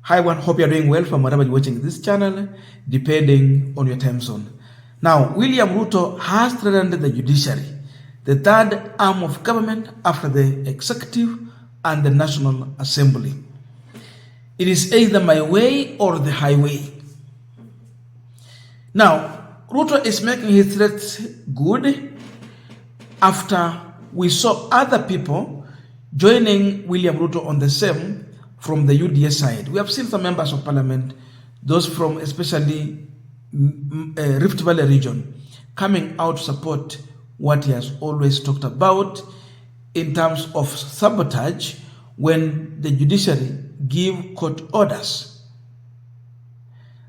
Hi everyone, hope you're doing well from wherever you're watching this channel, depending on your time zone. Now, William Ruto has threatened the judiciary, the third arm of government after the executive and the National Assembly. It is either my way or the highway. Now, Ruto is making his threats good after we saw other people joining William Ruto on the same from the UDA side. We have seen some members of parliament, those from especially Rift Valley region, coming out to support what he has always talked about in terms of sabotage when the judiciary give court orders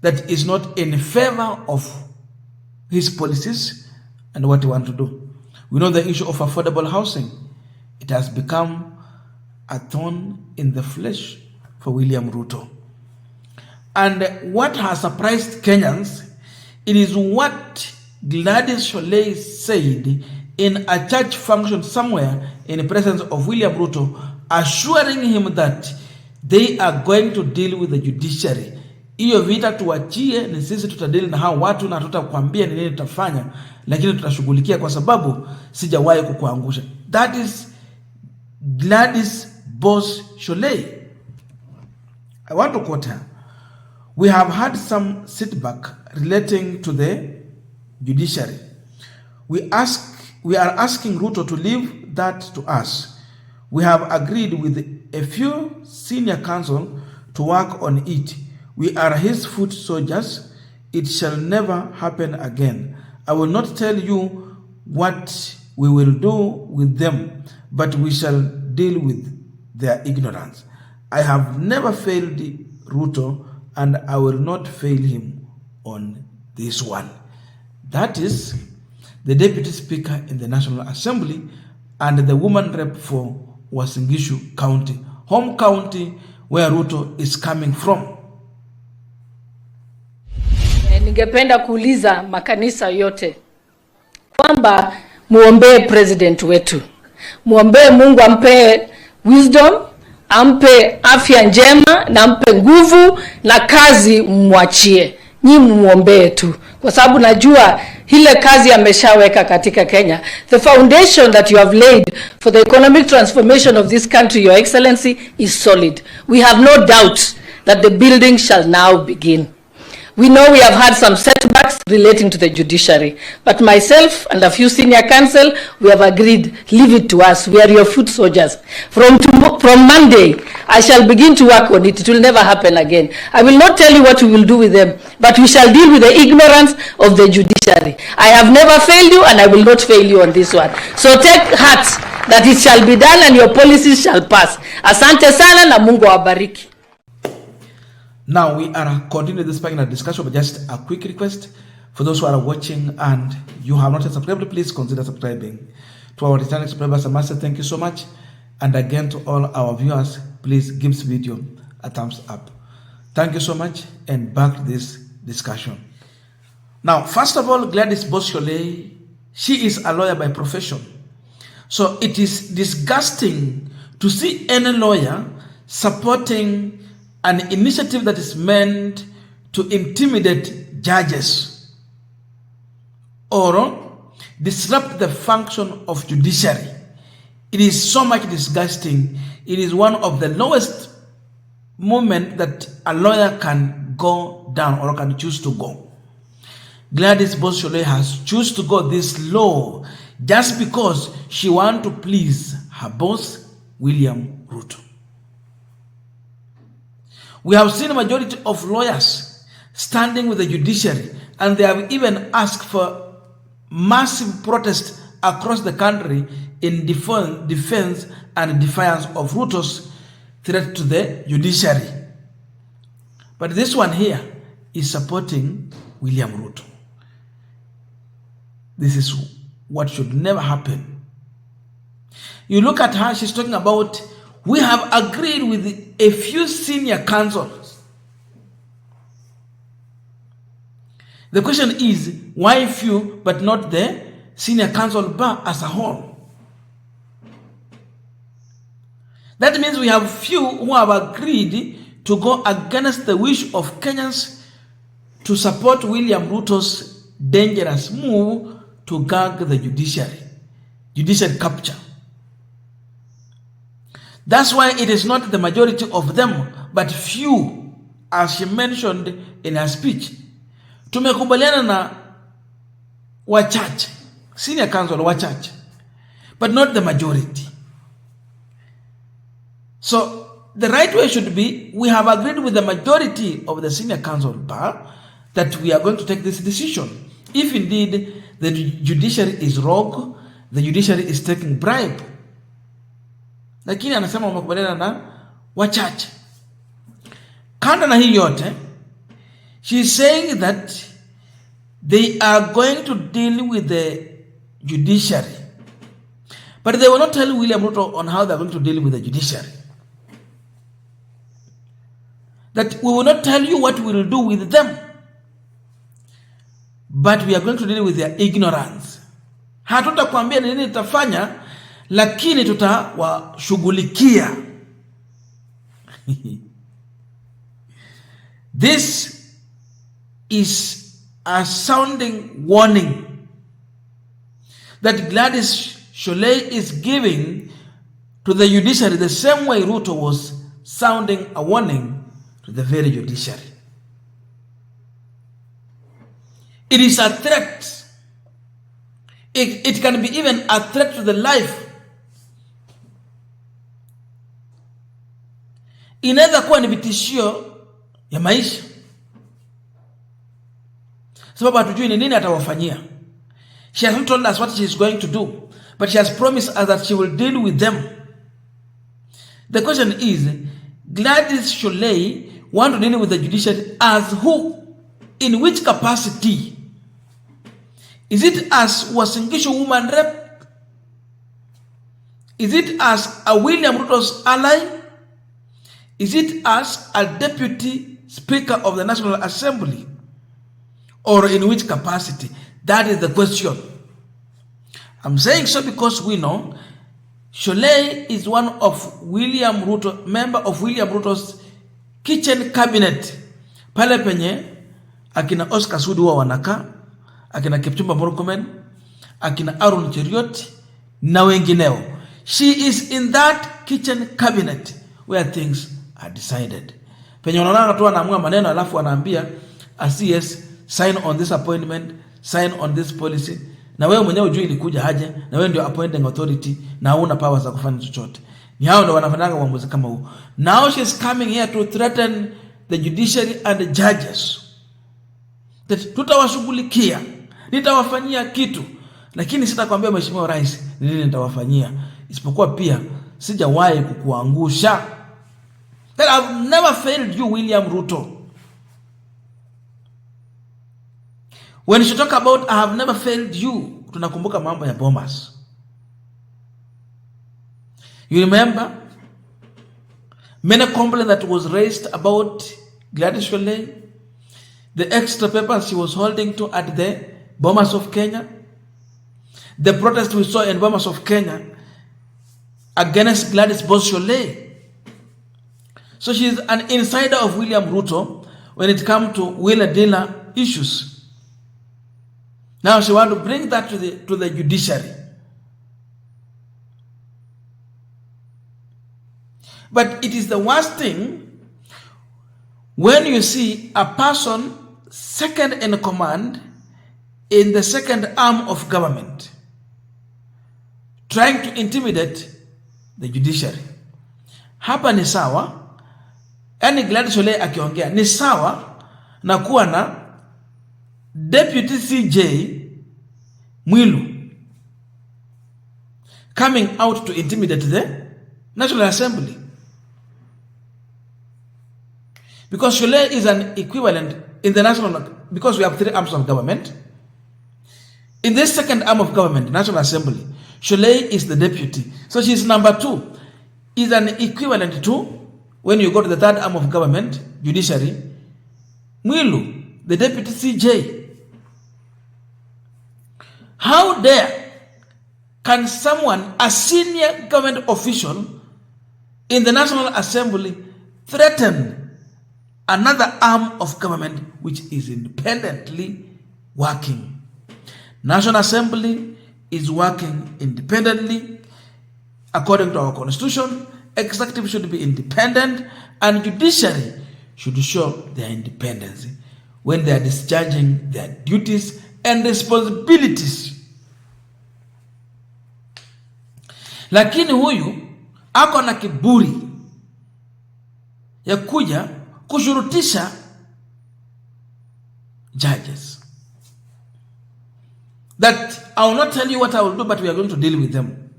that is not in favor of his policies and what he wants to do. We know the issue of affordable housing. It has become a thorn in the flesh for William Ruto. And what has surprised Kenyans, it is what Gladys Shollei said in a church function somewhere in the presence of William Ruto, assuring him that they are going to deal with the judiciary. Iyo vita tuachie, ni sisi tutadili na hao watu na tutakwambia ni nini tutafanya, lakini tutashughulikia kwa sababu sijawahi kukuangusha. That is Gladys boss Shollei. I want to quote her. We have had some setback relating to the judiciary. We are asking Ruto to leave that to us. We have agreed with a few senior counsel to work on it. We are his foot soldiers. It shall never happen again. I will not tell you what we will do with them, but we shall deal with their ignorance. I have never failed Ruto, and I will not fail him on this one. That is the Deputy Speaker in the National Assembly and the woman rep for Uasin Gishu County, home county where Ruto is coming from. Ningependa kuuliza makanisa yote kwamba muombee president wetu. Muombee Mungu ampe wisdom, ampe afya njema na ampe nguvu na kazi mwachie. Nyi muombee tu kwa sababu najua ile kazi ameshaweka katika Kenya. The foundation that you have laid for the economic transformation of this country, Your Excellency, is solid. We have no doubt that the building shall now begin. We know we have had some setbacks relating to the judiciary, but myself and a few senior counsel, we have agreed, leave it to us. We are your foot soldiers. From Monday, I shall begin to work on it. It will never happen again. I will not tell you what we will do with them, but we shall deal with the ignorance of the judiciary. I have never failed you, and I will not fail you on this one. So take heart that it shall be done and your policies shall pass. Asante sana na Mungu awabariki. Now we are continuing this panel discussion, but just a quick request for those who are watching and you have not yet subscribed, please consider subscribing. To our returning subscribers, Master, thank you so much. And again to all our viewers, please give this video a thumbs up. Thank you so much, and back to this discussion. Now, first of all, Gladys boss Shollei, she is a lawyer by profession. So it is disgusting to see any lawyer supporting an initiative that is meant to intimidate judges or disrupt the function of judiciary. It is so much disgusting. It is one of the lowest moments that a lawyer can go down or can choose to go. Gladys boss Shollei has chosen to go this low just because she wants to please her boss, William Ruto. We have seen a majority of lawyers standing with the judiciary, and they have even asked for massive protest across the country in defense and defiance of Ruto's threat to the judiciary. But this one here is supporting William Ruto. This is what should never happen. You look at her, she's talking about, we have agreed with a few senior counsels. The question is, why few but not the senior counsel bar as a whole? That means we have few who have agreed to go against the wish of Kenyans to support William Ruto's dangerous move to gag the judiciary capture. That's why it is not the majority of them, but few, as she mentioned in her speech. Tumekubaliana na wachache, senior council wachache, but not the majority. So the right way should be, we have agreed with the majority of the senior council bar that we are going to take this decision. If indeed the judiciary is rogue, the judiciary is taking bribe. Lakini anasema wamekubaliana na wachache. Kando na hii yote, she is saying that they are going to deal with the judiciary. But they will not tell William Ruto on how they are going to deal with the judiciary. That we will not tell you what we will do with them, but we are going to deal with their ignorance. Hatutakwambia nini tutafanya, lakini tutawashughulikia. This is a sounding warning that Gladys Shollei is giving to the judiciary the same way Ruto was sounding a warning to the very judiciary. It is a threat. It can be even a threat to the life. Inaweza kuwa ni vitishio ya maisha, sababu hatujui ni nini atawafanyia. She has not told us what she is going to do, but she has promised us that she will deal with them. The question is, Gladys Shollei want to deal with the judiciary as who? In which capacity? Is it as Uasin Gishu woman rep? Is it as a William Ruto's ally? Is it as a deputy speaker of the National Assembly? Or in which capacity? That is the question. I'm saying so because we know Shollei is one of William Ruto, member of William Ruto's kitchen cabinet. Pale penye akina Oscar Sudi wa wanaka, akina Kipchumba Murkomen, akina Aaron Cheriot na wengineo. She is in that kitchen cabinet where things are decided. Penye unaona tu anaamua maneno alafu anaambia a CS sign on this appointment, sign on this policy. Na wewe mwenyewe hujui ilikuja haja, na wewe ndio appointing authority na huna powers za kufanya chochote. Ni hao ndio wanafanyanga uamuzi kama huo. Now she is coming here to threaten the judiciary and the judges. That tutawashughulikia, nitawafanyia kitu, lakini sitakwambia Mheshimiwa Rais ni nini nitawafanyia. Isipokuwa pia sijawahi kukuangusha. That I've never failed you, William Ruto. When she talk about I have never failed you, tunakumbuka mambo ya Bomas. You remember many complaints that was raised about Gladys Shollei, the extra papers she was holding to at the Bomas of Kenya, the protest we saw in Bomas of Kenya against Gladys Boss Shollei. So she is an insider of William Ruto when it comes to wheeler-dealer issues. Now she wants to bring that to the judiciary. But it is the worst thing when you see a person second in command in the second arm of government trying to intimidate the judiciary. Hapa ni sawa, yani Gladys Shollei akiongea ni sawa na kuwa na Deputy CJ Mwilu coming out to intimidate the National Assembly. Because Shollei is an equivalent in the national, because we have three arms of government. In this second arm of government, National Assembly, Shollei is the deputy. So she is number 2. Is an equivalent to, when you go to the third arm of government, Judiciary, Mwilu, the deputy CJ. How dare can someone, a senior government official in the National Assembly, threaten another arm of government which is independently working. National Assembly is working independently according to our constitution. Executive should be independent, and judiciary should show their independence when they are discharging their duties and responsibilities. Lakini huyu ako na kiburi ya kuja kushurutisha judges that I will not tell you what I will do, but we are going to deal with them.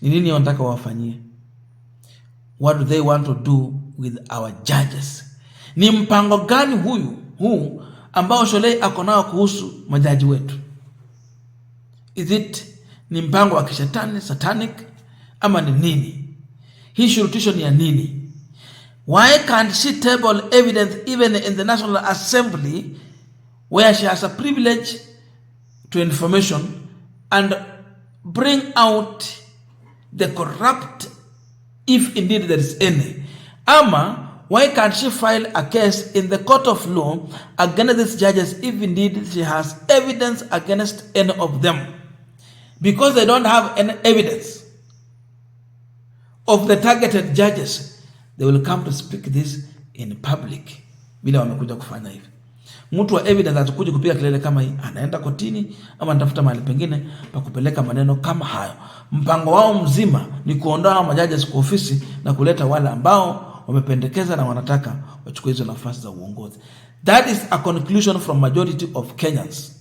Ni nini wanataka wafanyie? What do they want to do with our judges? Ni mpango gani huu ambao Shollei ako nao kuhusu majaji wetu? Is it ni mpango wa kishetani, satanic, ama ni nini? Hii shurutisho ni ya nini? Why can't she table evidence even in the National Assembly where she has a privilege to information and bring out the corrupt, if indeed there is any? Ama, why can't she file a case in the court of law against these judges if indeed she has evidence against any of them? Because they don't have any evidence of the targeted judges, they will come to speak this in public. Bila wamekuja kufanya hivi. Mtu wa evidence atakuja kupiga kelele kama hii, anaenda kotini ama anatafuta mahali pengine pa kupeleka maneno kama hayo. Mpango wao mzima ni kuondoa majaji kwa ofisi na kuleta wale ambao wamependekeza na wanataka wachukue hizo nafasi za uongozi. That is a conclusion from majority of Kenyans.